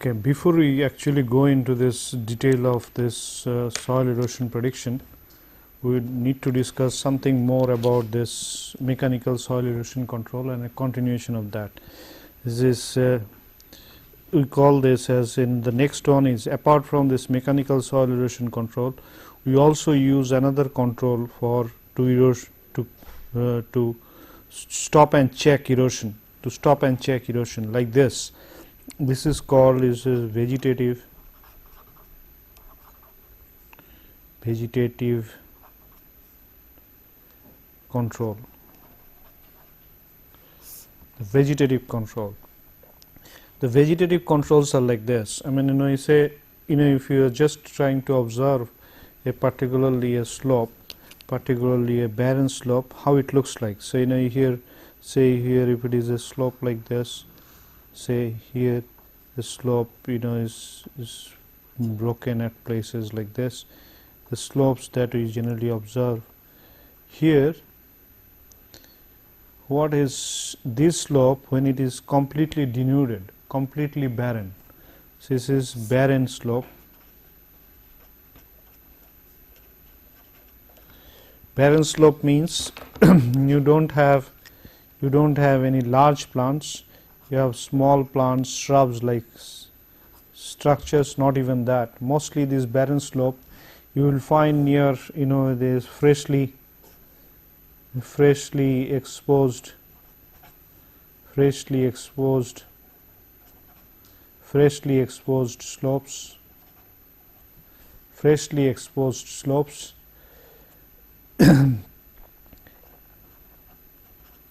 Okay, before we actually go into this detail of this soil erosion prediction, we need to discuss something more about this mechanical soil erosion control and a continuation of that. This is we call this as in the next one is apart from this mechanical soil erosion control, we also use another control for to stop and check erosion, like this. This is called vegetative control. The vegetative control. The vegetative controls are like this. I mean, you say, if you are just trying to observe particularly a slope, particularly a barren slope, how it looks like. So, here, say here, if it is a slope like this, say here the slope is broken at places like this, the slopes that we generally observe here. What is this slope when it is completely denuded, completely barren? So, this is barren slope. Barren slope means you don't have any large plants. You have small plants, shrubs, like structures, not even that. Mostly this barren slope you will find near this freshly exposed slopes,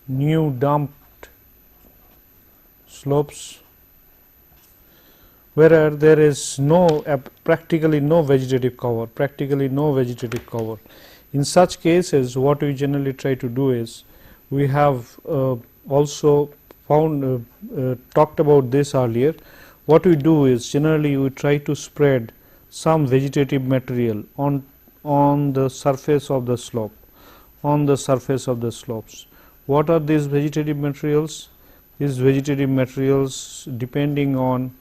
new dumped slopes, where there is practically no vegetative cover. In such cases, what we generally try to do is, we have also found talked about this earlier. What we do is, generally we try to spread some vegetative material on the surface of the slope, What are these vegetative materials? These vegetative materials, depending on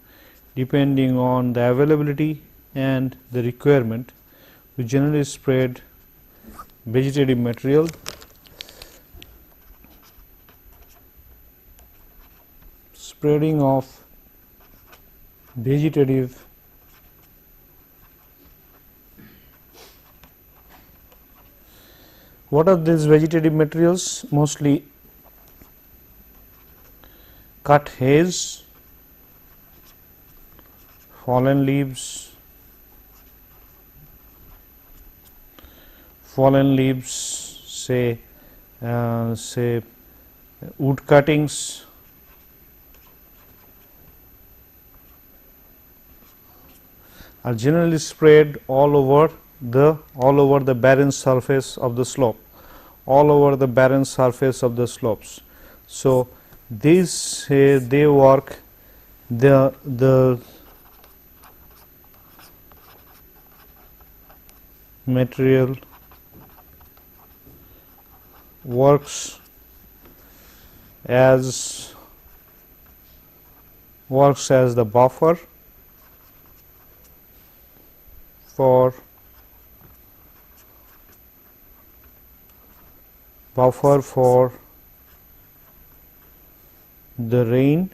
the availability and the requirement, we generally spread vegetative material. Spreading of vegetative What are these vegetative materials? Mostly cut hays, fallen leaves, say wood cuttings, are generally spread all over the barren surface of the slope, So, these they work the material works as the buffer for the rain,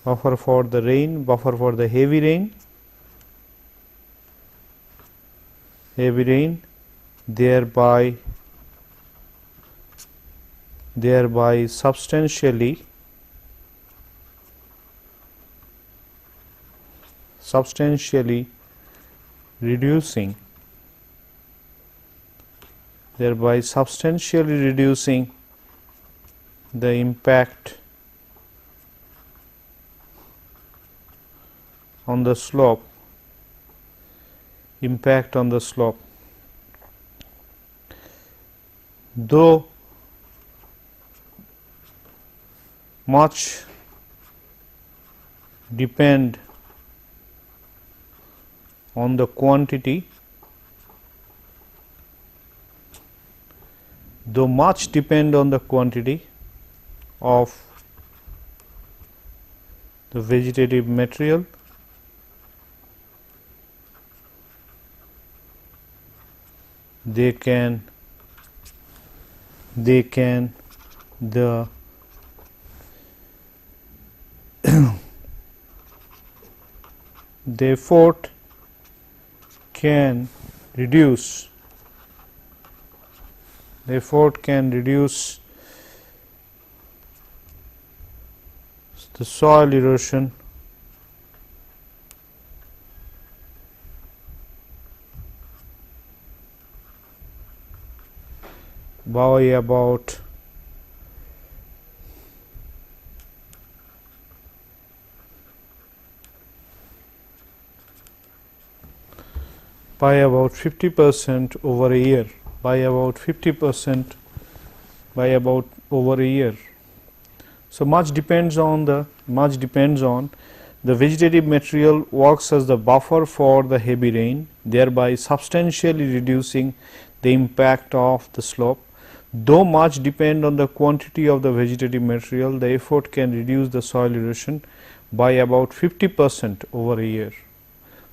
buffer for the heavy rain, thereby substantially reducing the impact on the slope, Though much depend on the quantity, of the vegetative material, they can the the effort can reduce the soil erosion by about 50% over a year, by about 50% over a year. So much depends on the vegetative material works as the buffer for the heavy rain, thereby substantially reducing the impact of the slope. Though much depend on the quantity of the vegetative material, the effort can reduce the soil erosion by about 50% over a year.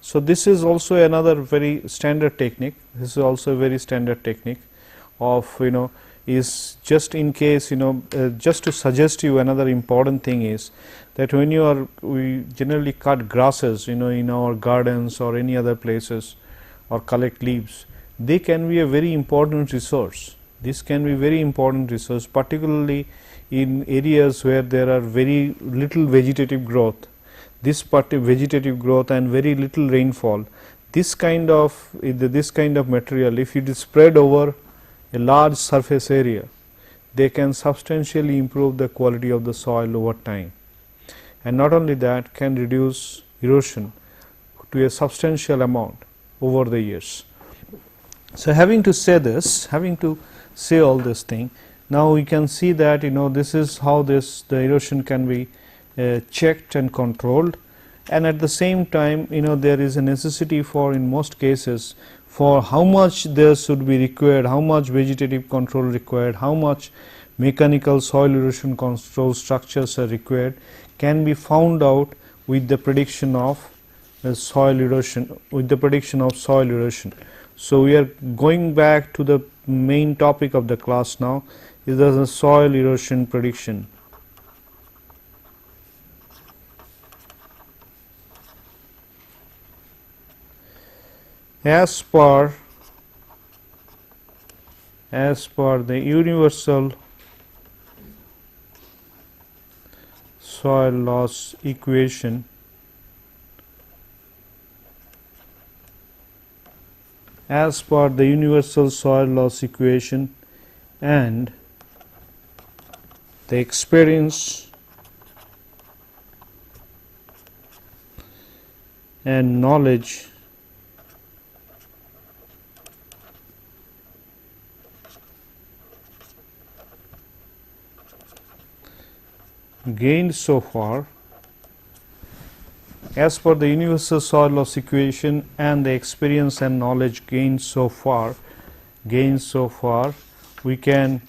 So this is also another very standard technique. This is also a very standard technique of, is just in case, just to suggest you another important thing is that when we generally cut grasses, in our gardens or any other places, or collect leaves, they can be a very important resource. This can be very important resource, particularly in areas where there are very little vegetative growth. This vegetative growth and very little rainfall, this kind of material, if it is spread over a large surface area, they can substantially improve the quality of the soil over time, and not only that, can reduce erosion to a substantial amount over the years. So having to say all this thing, now we can see that this is how the erosion can be checked and controlled, and at the same time there is a necessity for, in most cases, for how much there should be required, how much vegetative control required, how much mechanical soil erosion control structures are required, can be found out with the prediction of soil erosion. So we are going back to the main topic of the class now, is the soil erosion prediction. As per the universal soil loss equation, and the experience and knowledge gained so far, as per the universal soil loss equation and the experience and knowledge gained so far, we can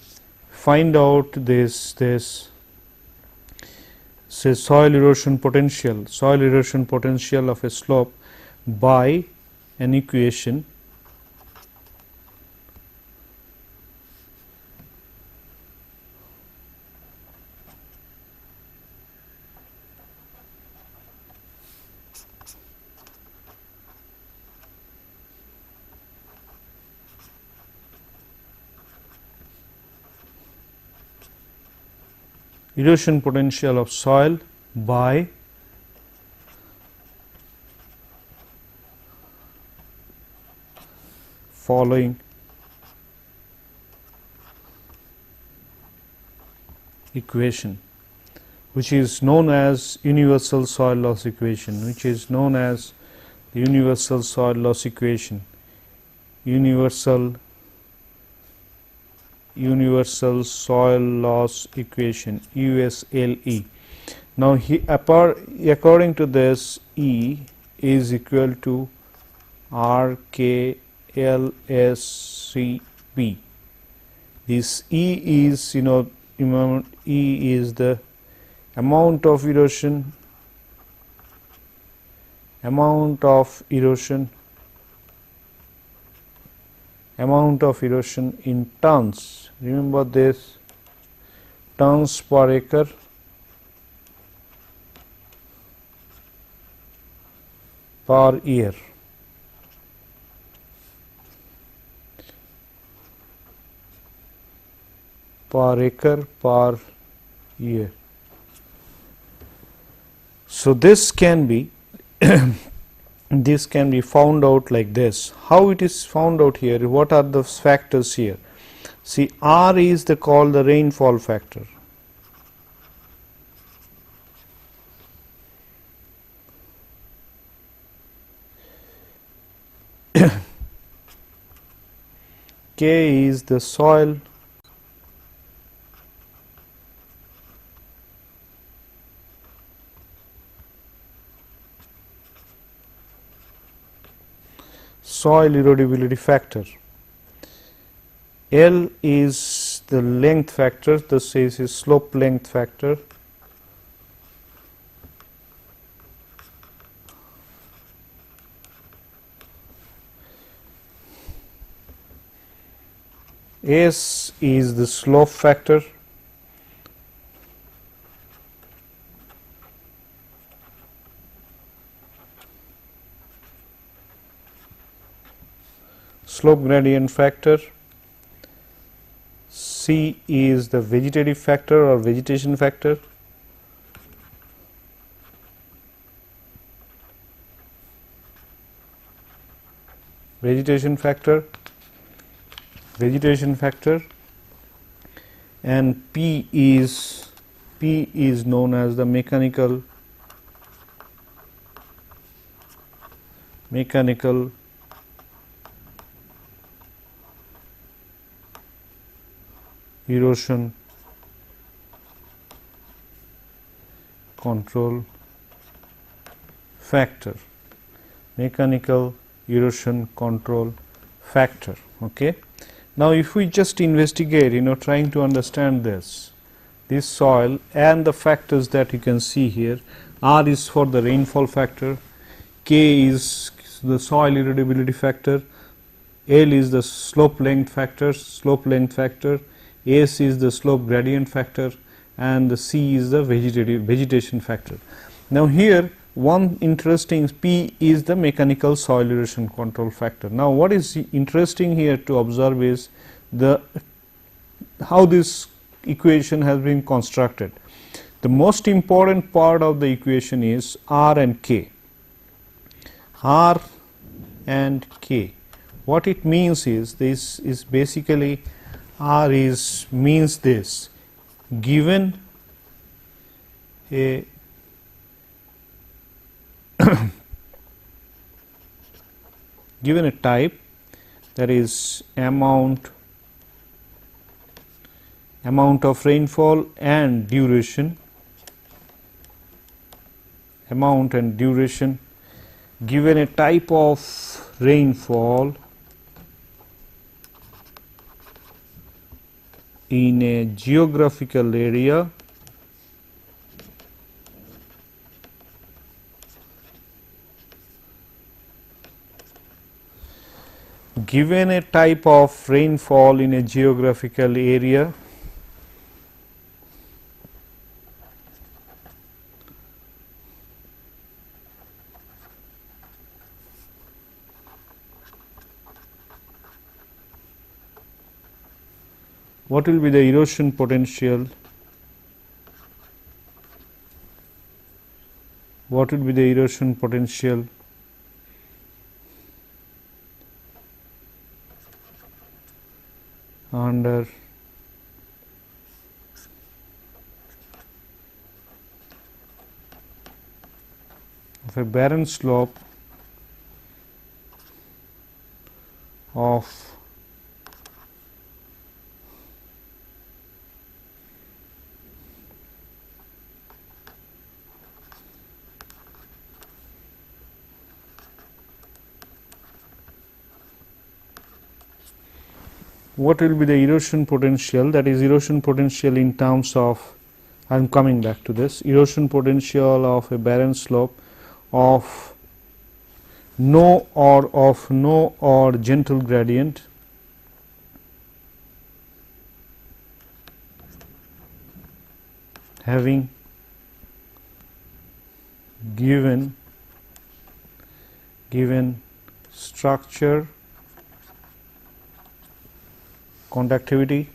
find out this soil erosion potential of a slope by an equation erosion potential of soil by following equation, which is known as universal soil loss equation, universal soil loss equation USLE. Now according to this, E is equal to RKLSCP. This E is, remember, E is the amount of erosion amount of erosion in tons. Remember this, tons per acre per year. Per acre per year. So this can be this can be found out like this. How it is found out here? What are the factors here? See, R is called the rainfall factor. K is the soil erodibility factor. L is the length factor, this is slope length factor. S is the slope factor. Slope gradient factor. C is the vegetative factor or vegetation factor. Vegetation factor, and P is known as the mechanical erosion control factor. Mechanical erosion control factor. Okay. Now, if we just investigate, trying to understand this soil and the factors that you can see here. R is for the rainfall factor, K is the soil erodibility factor, L is the slope length factor, S is the slope gradient factor, and the C is the vegetation factor. Now, here one interesting, P is the mechanical soil erosion control factor. Now, what is interesting here to observe is how this equation has been constructed. The most important part of the equation is R and K. R and K. What it means is, this is basically R means this: given a given a type, that is amount of rainfall and duration, amount and duration, given a type of rainfall in a geographical area, given a type of rainfall in a geographical area, what will be the erosion potential? What will be the erosion potential under of a barren slope of what will be the erosion potential? That is erosion potential in terms of, I am coming back to this, erosion potential of a barren slope of no or gentle gradient having given structure, conductivity,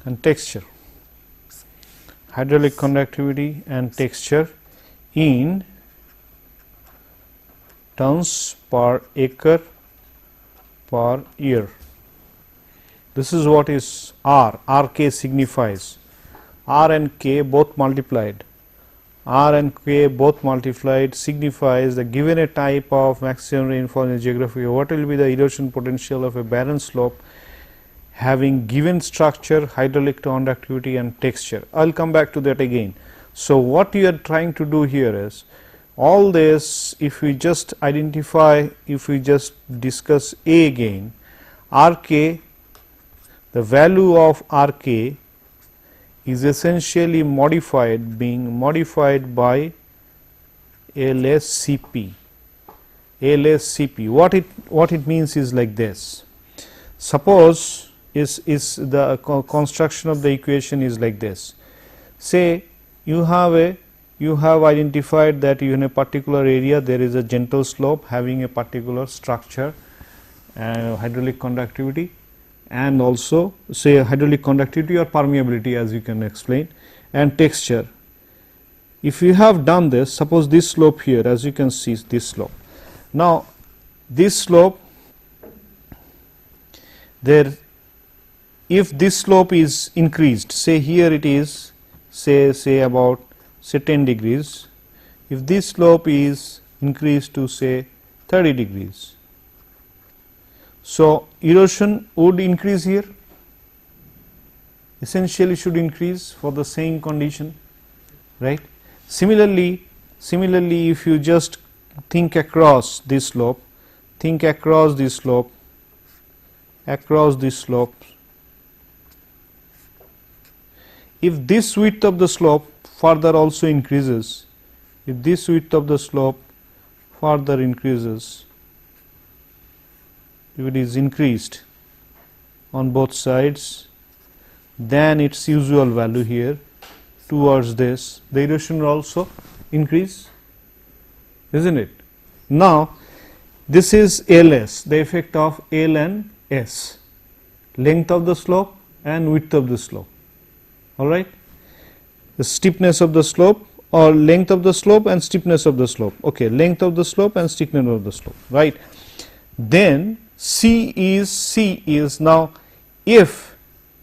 and texture, hydraulic conductivity and texture in tons per acre per year. This is what is R. Rk signifies R and K both multiplied. R and K both multiplied signifies that given a type of maximum rainfall in a geography, what will be the erosion potential of a barren slope having given structure, hydraulic conductivity and texture. I will come back to that again. So, what you are trying to do here is all this, if we just identify, if we just discuss A again, Rk, the value of Rk is essentially modified, being modified by LSCP. LSCP, what it means is like this. Suppose is the construction of the equation is like this. Say you have identified that in a particular area there is a gentle slope having a particular structure, hydraulic conductivity, and also say hydraulic conductivity or permeability, as you can explain, and texture. If you have done this, suppose this slope here, as you can see, this slope. Now this slope, there, if this slope is increased, say here it is say about say 10 degrees, if this slope is increased to say 30 degrees, so erosion would increase here, essentially should increase for the same condition, right. Similarly, if you just think across this slope, if this width of the slope further also increases, if this width of the slope further increases, if it is increased on both sides, then its usual value here towards this, the erosion will also increase, isn't it? Now this is LS, the effect of L and S, length of the slope and width of the slope. All right, the steepness of the slope or length of the slope and steepness of the slope. Okay, length of the slope and steepness of the slope, right. Then C is now if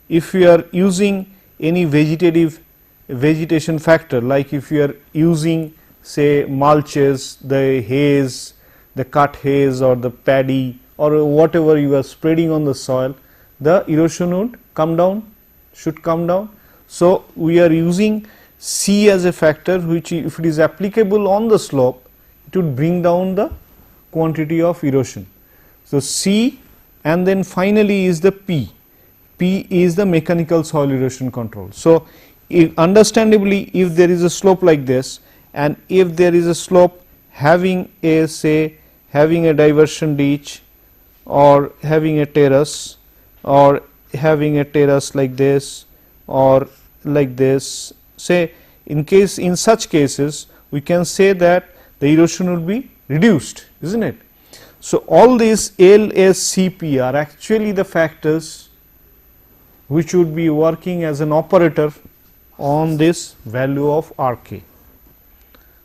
we are using any vegetation factor, like if you are using say mulches, the haze, the cut haze or the paddy or whatever you are spreading on the soil, the erosion would come down, should come down. So we are using C as a factor which, if it is applicable on the slope, it would bring down the quantity of erosion. So C, and then finally is the P. P is the mechanical soil erosion control. So understandably, if there is a slope like this, and if there is a slope having a diversion ditch or having a terrace like this or like this, say in such cases we can say that the erosion will be reduced, isn't it? So all these L, S, C, P are actually the factors which would be working as an operator on this value of Rk.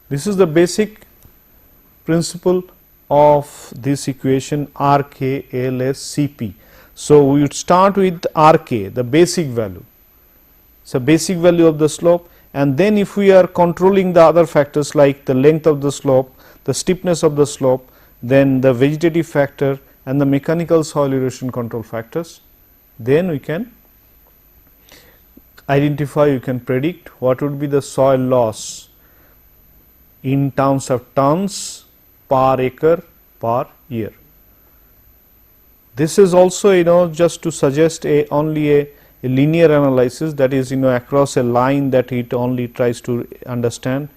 This is the basic principle of this equation Rk, L, S, C, P. So we would start with Rk, the basic value. So basic value of the slope, and then if we are controlling the other factors like the length of the slope, the steepness of the slope, then the vegetative factor and the mechanical soil erosion control factors, then we can identify, you can predict what would be the soil loss in terms of tons per acre per year. This is also just to suggest only a linear analysis, that is across a line, that it only tries to understand.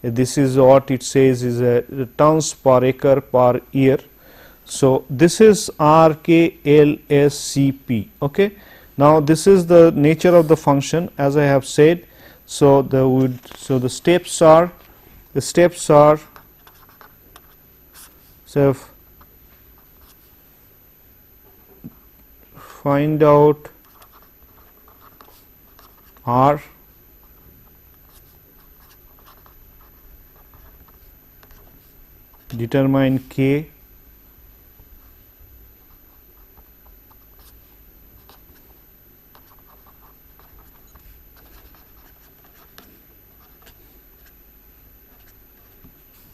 This is what it says is a tons per acre per year. So this is RKLSCP. Okay. Now this is the nature of the function, as I have said. So the steps are so find out R, determine K,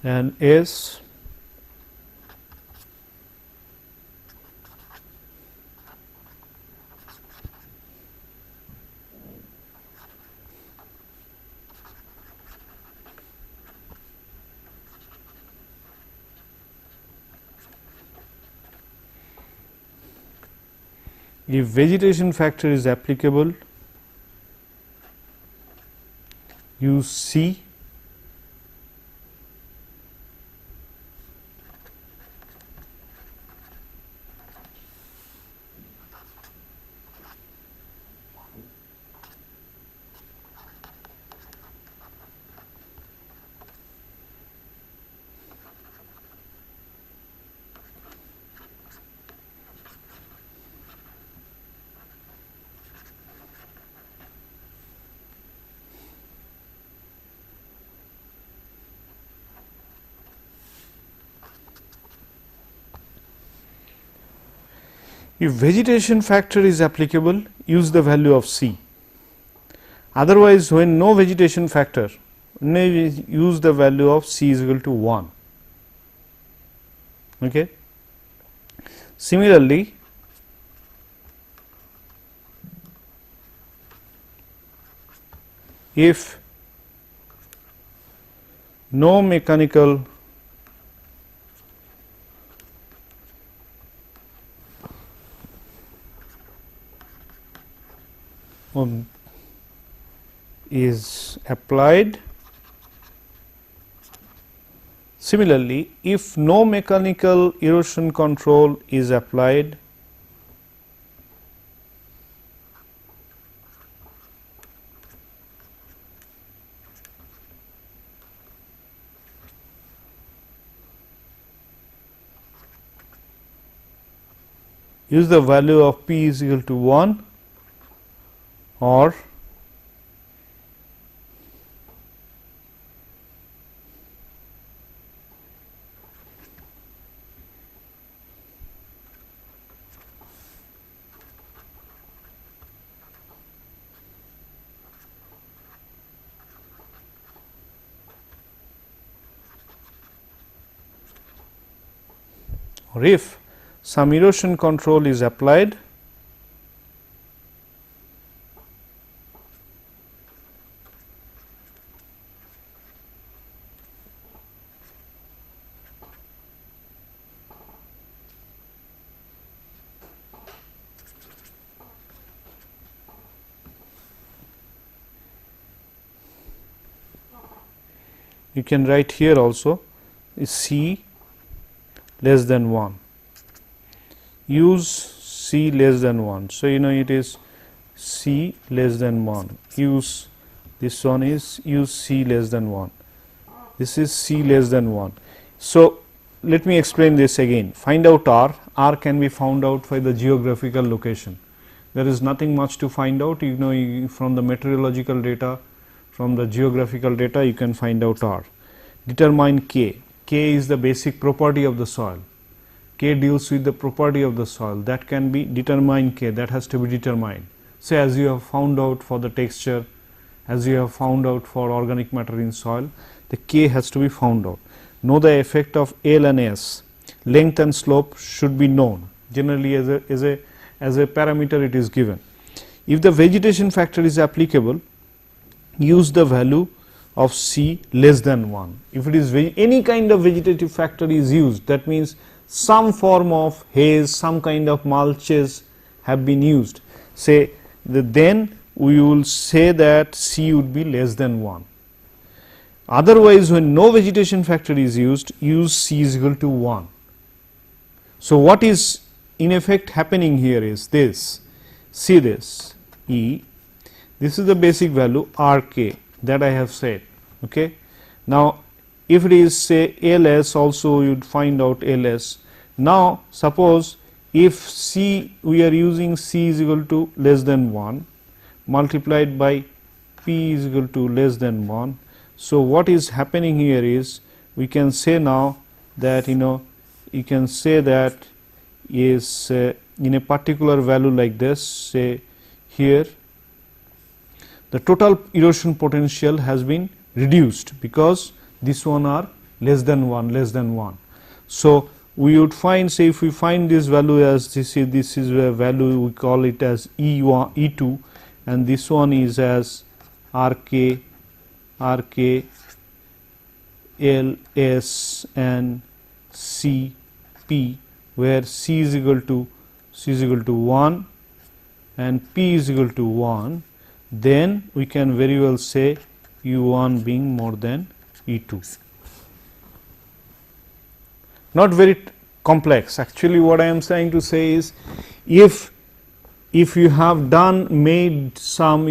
and S, if vegetation factor is applicable, use C, if vegetation factor is applicable, use the value of C. Otherwise, when no vegetation factor, use the value of C is equal to 1. Okay. Similarly, if no mechanical is applied, similarly if no mechanical erosion control is applied, use the value of P is equal to 1, or if some erosion control is applied, you can write here also is C less than 1, use C less than 1. So, it is C less than 1, use this one is use C less than 1, this is C less than 1. So, let me explain this again. Find out R. R can be found out by the geographical location. There is nothing much to find out, from the meteorological data, from the geographical data you can find out R. Determine K. K is the basic property of the soil. K deals with the property of the soil, that can be determine K, that has to be determined. Say as you have found out for the texture, as you have found out for organic matter in soil, the K has to be found out. Know the effect of L and S. Length and slope should be known. Generally as a parameter it is given. If the vegetation factor is applicable, use the value of C less than 1. If it is any kind of vegetative factor is used, that means some form of haze, some kind of mulches have been used, say then we will say that C would be less than 1. Otherwise, when no vegetation factor is used, use C is equal to 1. So, what is in effect happening here is this, see this E, this is the basic value R k that I have said. Okay. Now, if it is say Ls, also you would find out Ls. Now, suppose if C, we are using C is equal to less than 1 multiplied by P is equal to less than 1. So, what is happening here is we can say now that you can say that is in a particular value like this, say here the total erosion potential has been reduced because this one are less than 1. So, we would find, say if we find this value as this is a value, we call it as E1, E2, and this one is as RK, LS and CP, where C is equal to 1 and P is equal to 1, then we can very well say U1 being more than E2. Not very complex. Actually, what I am trying to say is, if you have made some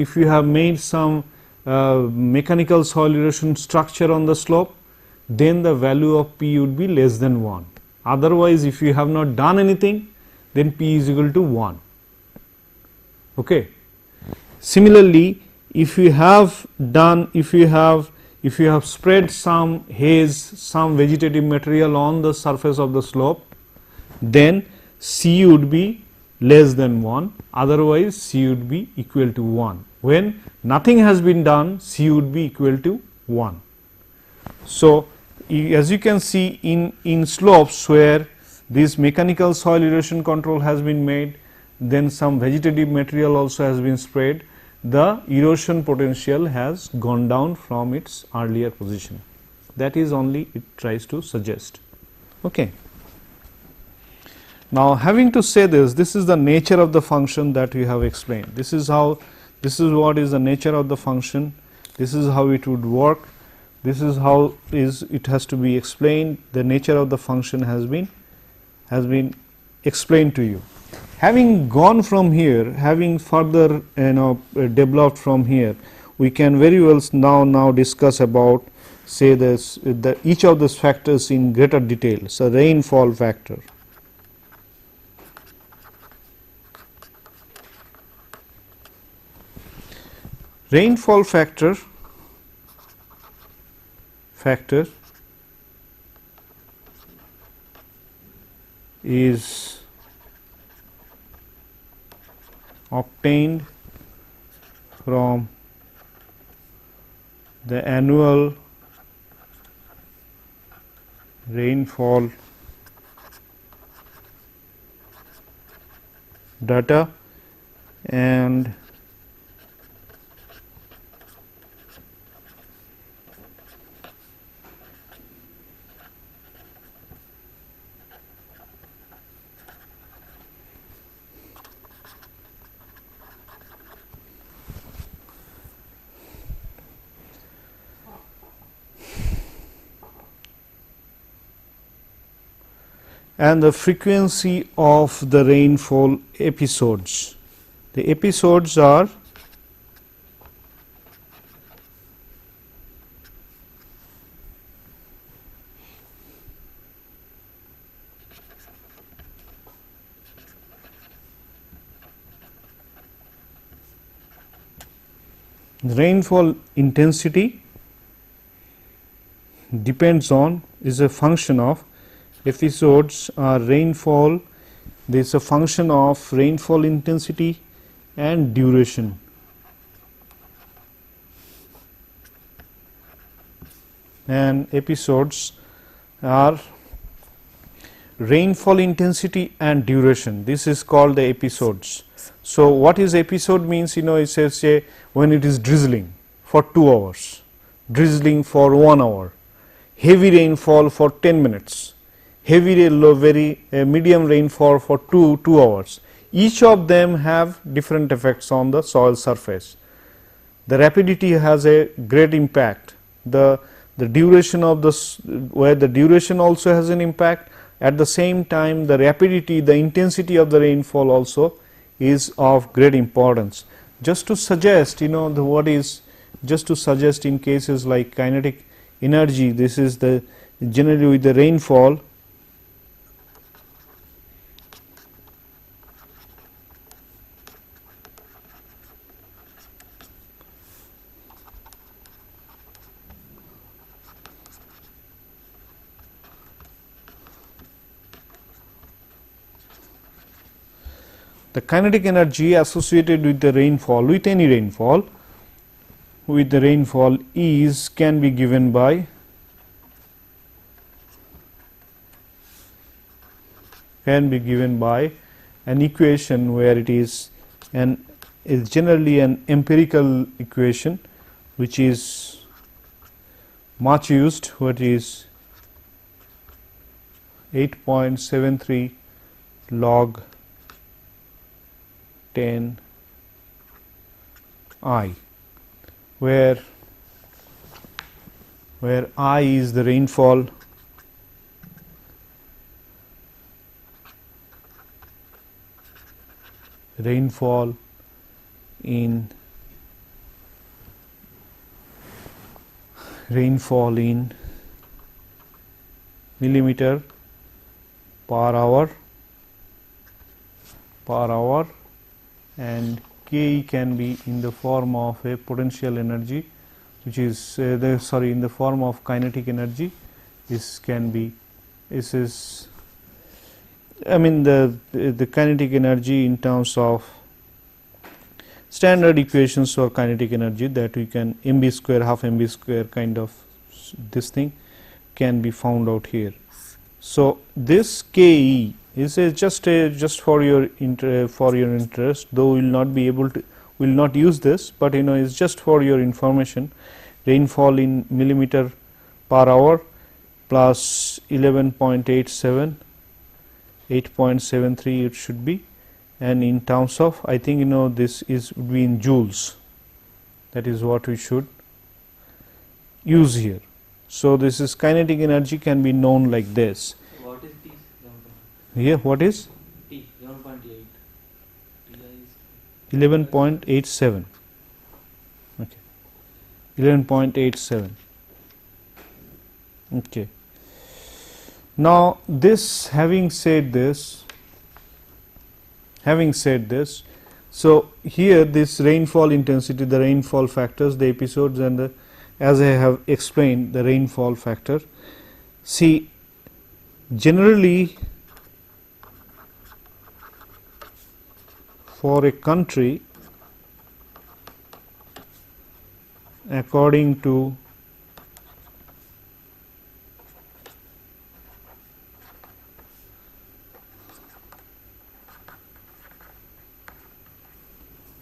mechanical soil erosion structure on the slope, then the value of P would be less than 1. Otherwise, if you have not done anything, then P is equal to 1. Okay. Similarly, if you have spread some haze, some vegetative material on the surface of the slope, then C would be less than 1, otherwise C would be equal to 1. When nothing has been done, C would be equal to 1. So, as you can see in slopes where this mechanical soil erosion control has been made, then some vegetative material also has been spread, the erosion potential has gone down from its earlier position. That is only it tries to suggest. Okay. Now, having to say this is the nature of the function that we have explained. This is what is the nature of the function, this is how it would work, this is how it has to be explained. The nature of the function has been explained to you. Having gone from here, having further developed from here, we can very well now discuss about, say each of these factors in greater detail. So, rainfall factor. Rainfall factor is obtained from the annual rainfall data and the frequency of the rainfall episodes. The episodes are the rainfall intensity depends on, is a function of episodes are rainfall, there is a function of rainfall intensity and duration. And episodes are rainfall intensity and duration. This is called the episodes. So, what is episode means? It says when it is drizzling for 2 hours. drizzling for 1 hour, heavy rainfall for 10 minutes, heavy medium rainfall for 2 hours. Each of them have different effects on the soil surface. The rapidity has a great impact. The duration of the duration also has an impact. At the same time, the rapidity, the intensity of the rainfall also is of great importance. Just to suggest, just to suggest in cases like kinetic energy, this is the generally with the rainfall. The kinetic energy associated with the rainfall, with any rainfall, with the rainfall is can be given by an equation where it is generally an empirical equation which is much used, what is 8.73 log 10 I, where I is the rainfall in millimeter per hour, and Ke can be in the form of a potential energy, which is in the form of kinetic energy. This is the kinetic energy in terms of standard equations for kinetic energy that we can mv square, half mv square kind of this thing can be found out here. So this Ke is just for your interest, though we will not use this, but it's just for your information. Rainfall in millimeter per hour plus 11.87, 8.73 it should be, and in terms of, I think this would be in joules. That is what we should use here. So this is kinetic energy can be known like this. What is T? Here, what is T? 11.8. 11.87. Okay, 11.87. Okay. Now this, having said this, so here this rainfall intensity, the rainfall factors, the episodes, and as I have explained, the rainfall factor. See, generally for a country, according to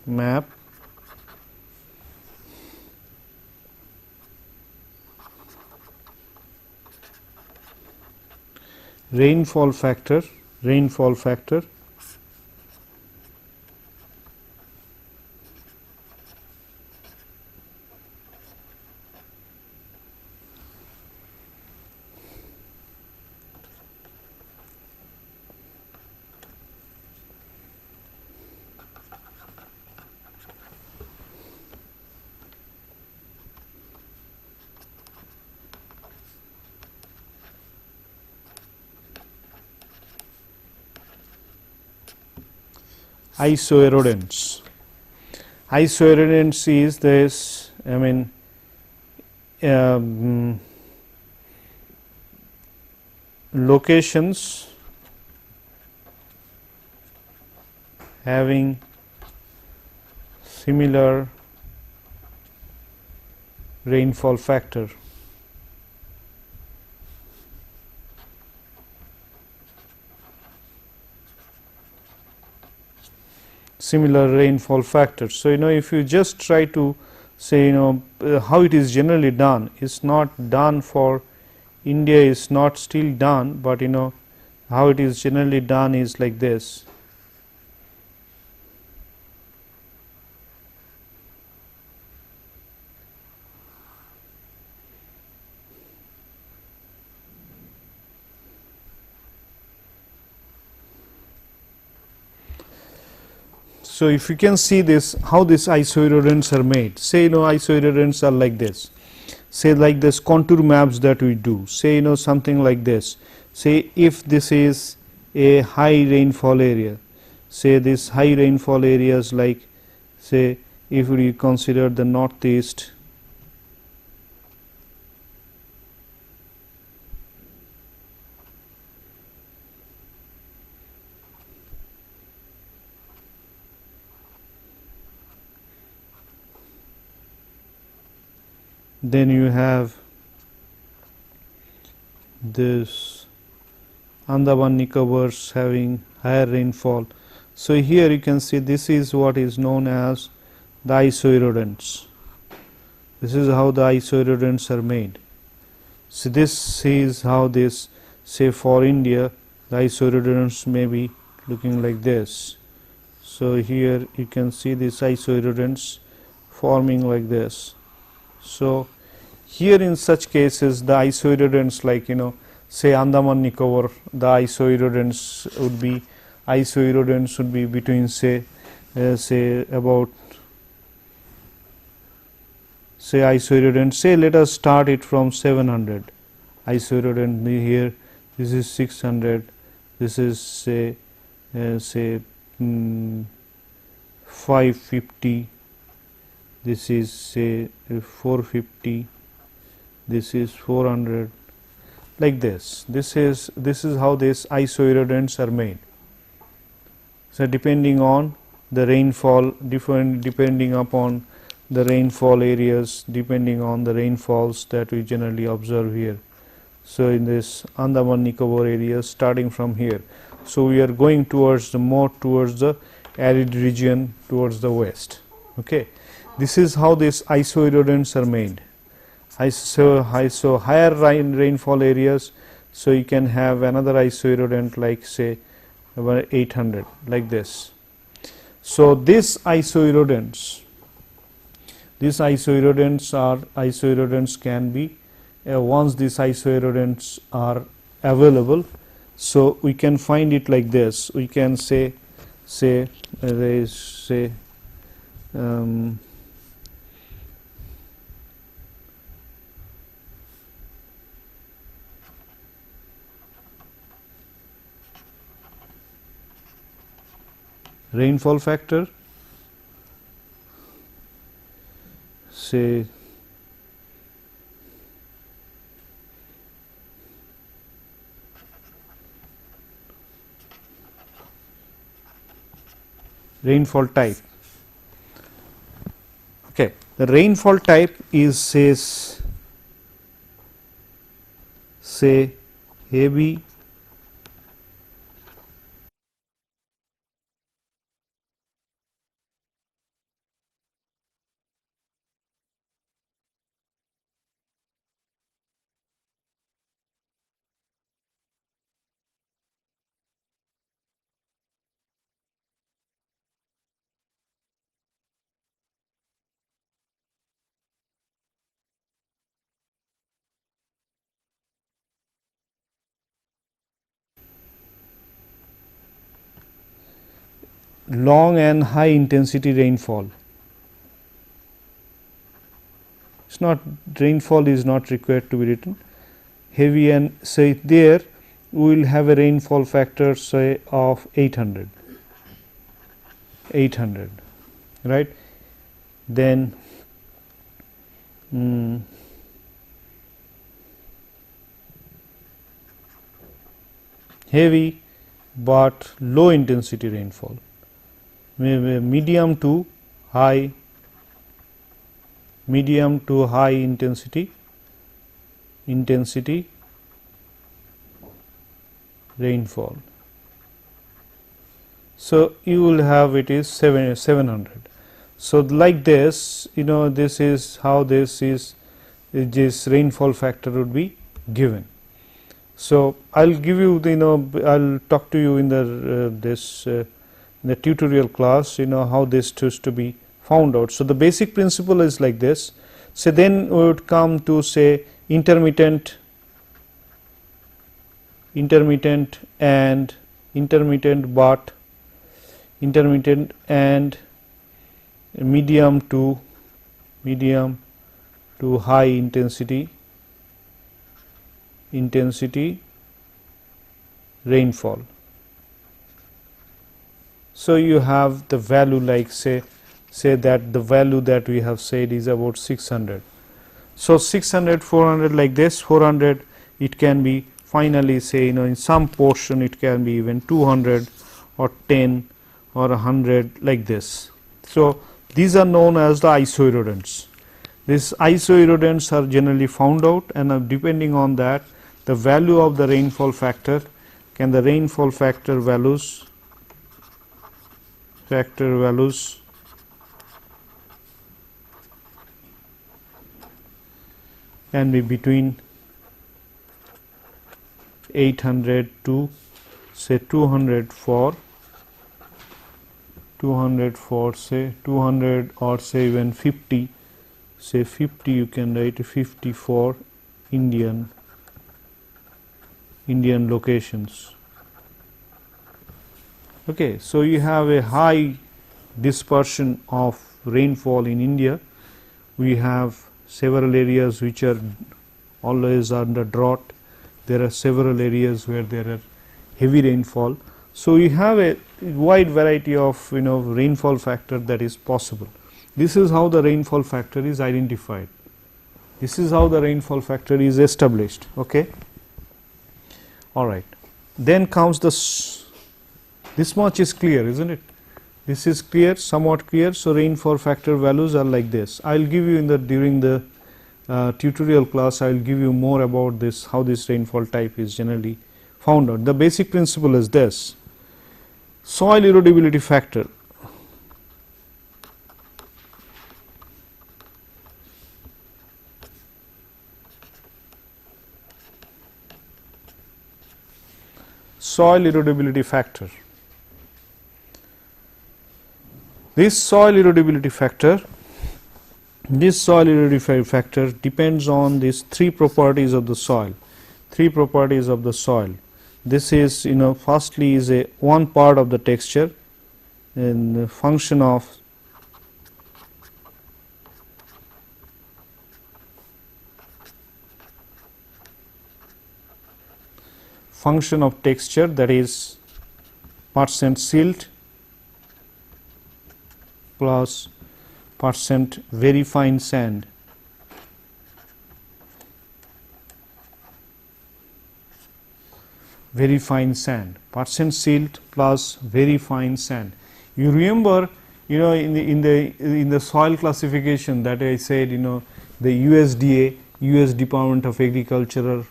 map, rainfall factor isoerodents. Isoerodents is this, locations having similar rainfall factor. So if you just try to say how it is generally done is not done for India, is not still done, but how it is generally done is like this. So, if you can see this, how these isoerodents are made, say isoerodents are like this, say like this contour maps that we do, say something like this. Say if this is a high rainfall area, say this high rainfall areas, like say if we consider the northeast, then you have this Andaman Nicobars having higher rainfall. So, here you can see this is what is known as the isoerodents. This is how the isoerodents are made. So, this is how this, say for India, the isoerodents may be looking like this. So, here you can see these isoerodents forming like this. So, here in such cases the isoerodents, like say Andaman Nicobar, the isoerodents would be between say about, say isoerodent, say let us start it from 700 isoerodent. Here this is 600, this is say 550, this is say 450, this is 400, like this. This is how these isoerodents are made. So, depending on the rainfall, depending upon the rainfall areas, depending on the rainfalls that we generally observe here. So, in this Andaman Nicobar area, starting from here, so we are going towards the arid region towards the west. Okay, this is how these isoerodents are made. So higher rainfall areas, so you can have another isoerodent like say about 800, like this. So, these isoerodents can be once these isoerodents are available, so we can find it like this. We can say there is say rainfall factor, say rainfall type. Okay, the rainfall type is say heavy, long and high intensity rainfall. It's not, rainfall is not required to be written. Heavy, and say there we will have a rainfall factor say of 800, right. Then heavy but low intensity rainfall, medium to high intensity rainfall. So, you will have it is 700. So like this, this is how this rainfall factor would be given. So I'll give you I'll talk to you in the tutorial class how this is to be found out. So the basic principle is like this. So then we would come to say intermittent and medium to high intensity rainfall. So you have the value like say that the value that we have said is about 600. So 600, 400 like this, 400 it can be finally say in some portion it can be even 200 or 10 or 100 like this. So these are known as the isoerodents. These isoerodents are generally found out, and depending on that the value of the rainfall factor can values can be between 800 to say 200 for say 200 or say even 50, say 50 you can write 50 for Indian locations. Okay, so you have a high dispersion of rainfall in India. We have several areas which are always under drought. There are several areas where there are heavy rainfall. So you have a wide variety of rainfall factor that is possible. This is how the rainfall factor is identified. This is how the rainfall factor is established. Okay. All right. Then comes this much is clear, isn't it? This is clear, somewhat clear. So rainfall factor values are like this. I'll give you during the tutorial class. I'll give you more about this, how this rainfall type is generally found out. The basic principle is this: soil erodibility factor. Soil erodibility factor. This soil erodibility factor depends on these three properties of the soil. This is firstly is a one part of the texture, and the function of texture, that is percent silt plus percent very fine sand. Percent silt plus very fine sand. You remember, in the soil classification that I said, the USDA, US Department of Agriculture's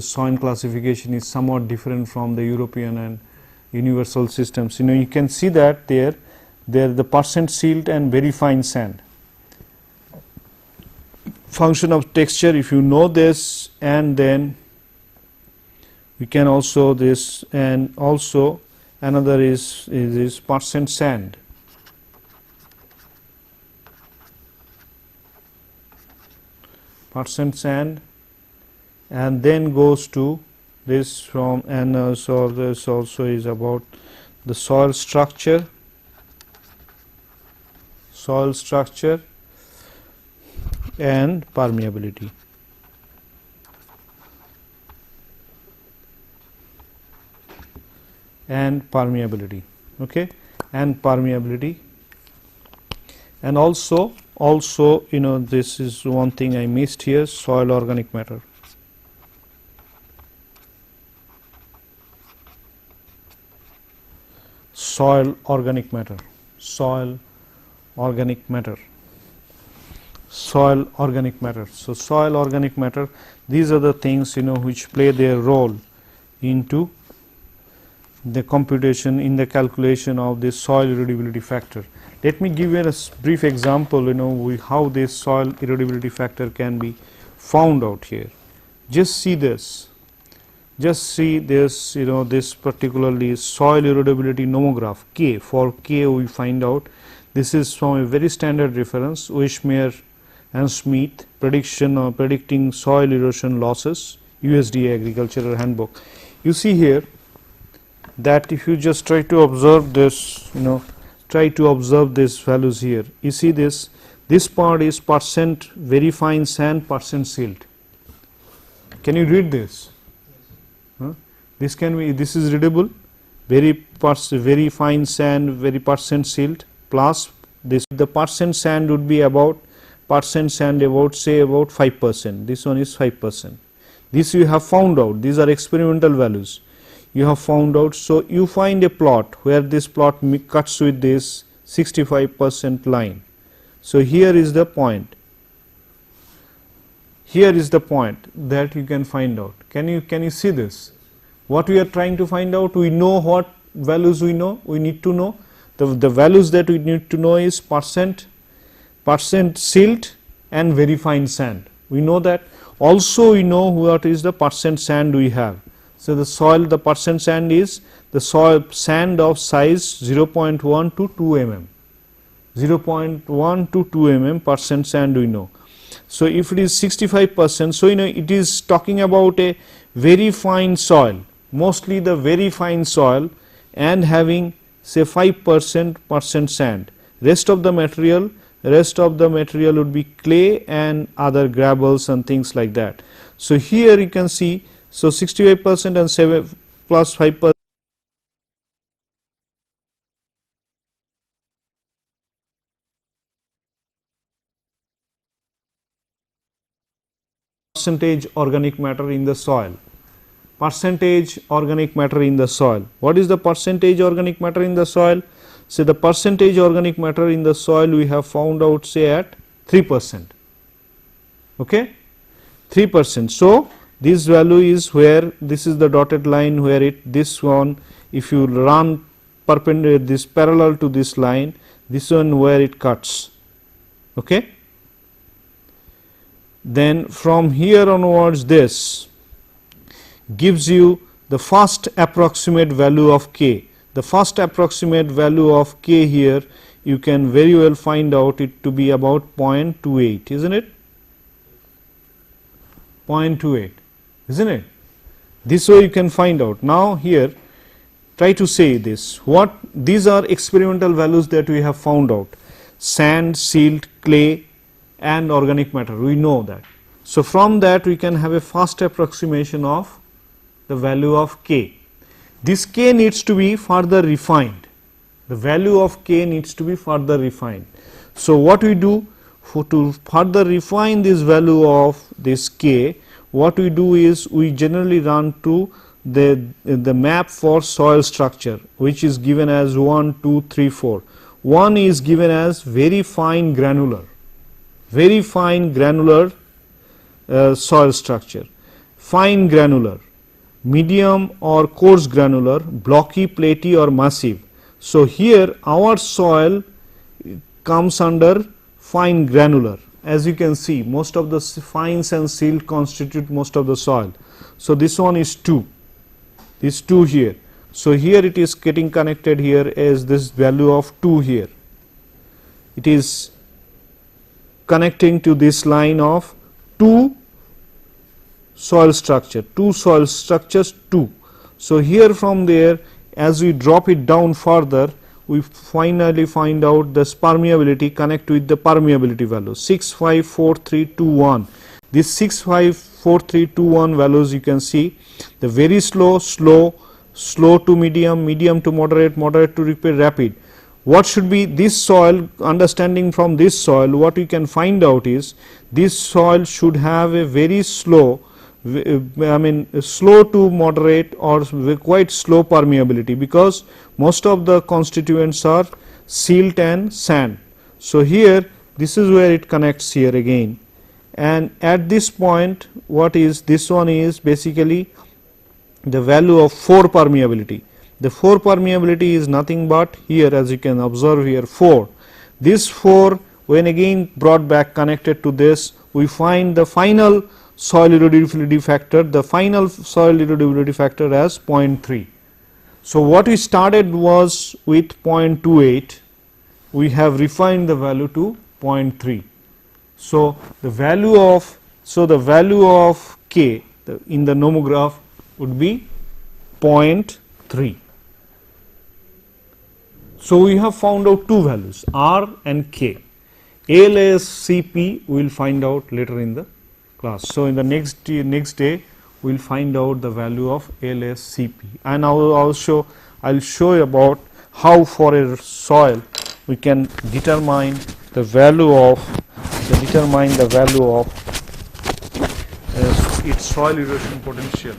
soil classification is somewhat different from the European and universal systems. You can see that there the percent silt and very fine sand. Function of texture, if you know this, and then we can also this, and also another is percent sand. And then goes to this from, and so this also is about the soil structure and permeability. Okay, and permeability, and also this is one thing I missed here: soil organic matter. Soil organic matter. So soil organic matter, these are the things which play their role into the computation in the calculation of this soil erodibility factor. Let me give you a brief example, how this soil erodibility factor can be found out here. Just see this, this particularly soil erodibility nomograph K. For K we find out, this is from a very standard reference, Wishmeyer and Smith predicting soil erosion losses, USDA Agricultural Handbook. You see here that if you just try to observe this, try to observe these values here, you see this part is percent very fine sand, percent silt. Can you read this? This is readable, very fine sand, very percent silt, plus this, the percent sand would be about say about 5%, this one is 5%. This you have found out, these are experimental values you have found out. So you find a plot where this plot cuts with this 65% line. So here is the point, that you can find out. Can you see this? What we are trying to find out, we know what values we need to know. The values that we need to know is percent silt and very fine sand. We know that. Also we know what is the percent sand we have. So the soil, the percent sand is the soil sand of size 0.1 to 2 mm. 0.1 to 2 mm percent sand we know. So if it is 65%, so it is talking about a very fine soil, mostly the very fine soil, and having say 5% sand. Rest of the material would be clay and other gravels and things like that. So here you can see, so 65% and 7 plus 5% percentage organic matter in the soil. Percentage organic matter in the soil. What is the percentage organic matter in the soil? So the percentage organic matter in the soil we have found out say at 3%. Okay, 3%. So this value is where, this is the dotted line where this one, if you run perpendicular, this parallel to this line, this one where it cuts. Okay. Then from here onwards, this gives you the first approximate value of K. The first approximate value of K here, you can very well find out it to be about 0.28, isn't it? 0.28, isn't it? This way you can find out. Now here, try to say this. What these are experimental values that we have found out: sand, silt, clay, and organic matter. We know that. So from that we can have a fast approximation of the value of K. This K needs to be further refined. The value of K needs to be further refined. So what we do to further refine this value of this K, what we do is we generally run to the map for soil structure, which is given as 1, 2, 3, 4. 1 is given as very fine granular soil structure, fine granular, medium or coarse granular, blocky, platy or massive. So here our soil comes under fine granular. As you can see, most of the fines and silt constitute most of the soil. So this one is 2, this 2 here. So here it is getting connected here as this value of 2 here. It is connecting to this line of 2 soil structure, 2 soil structures 2. So here from there, as we drop it down further, we finally find out this permeability connect with the permeability value 654321. This 654321 values you can see the very slow to medium, medium to moderate, moderate to rapid. What should be this soil? Understanding from this soil, what we can find out is this soil should have a very slow, slow to moderate or quite slow permeability, because most of the constituents are silt and sand. So here this is where it connects here again, and at this point what is this one is basically the value of 4 permeability. The 4 permeability is nothing but here, as you can observe here, 4. This 4 when again brought back connected to this, we find the final soil erodibility factor, the final soil erodibility factor as 0.3. So, what we started was with 0.28, we have refined the value to 0.3. So, the value of K in the nomograph would be 0.3. So, we have found out two values R and K. ALAS-CP we will find out later in the class. So, in the next day we will find out the value of ALAS-CP, and I will show you about how for a soil we can determine the value of its soil erosion potential.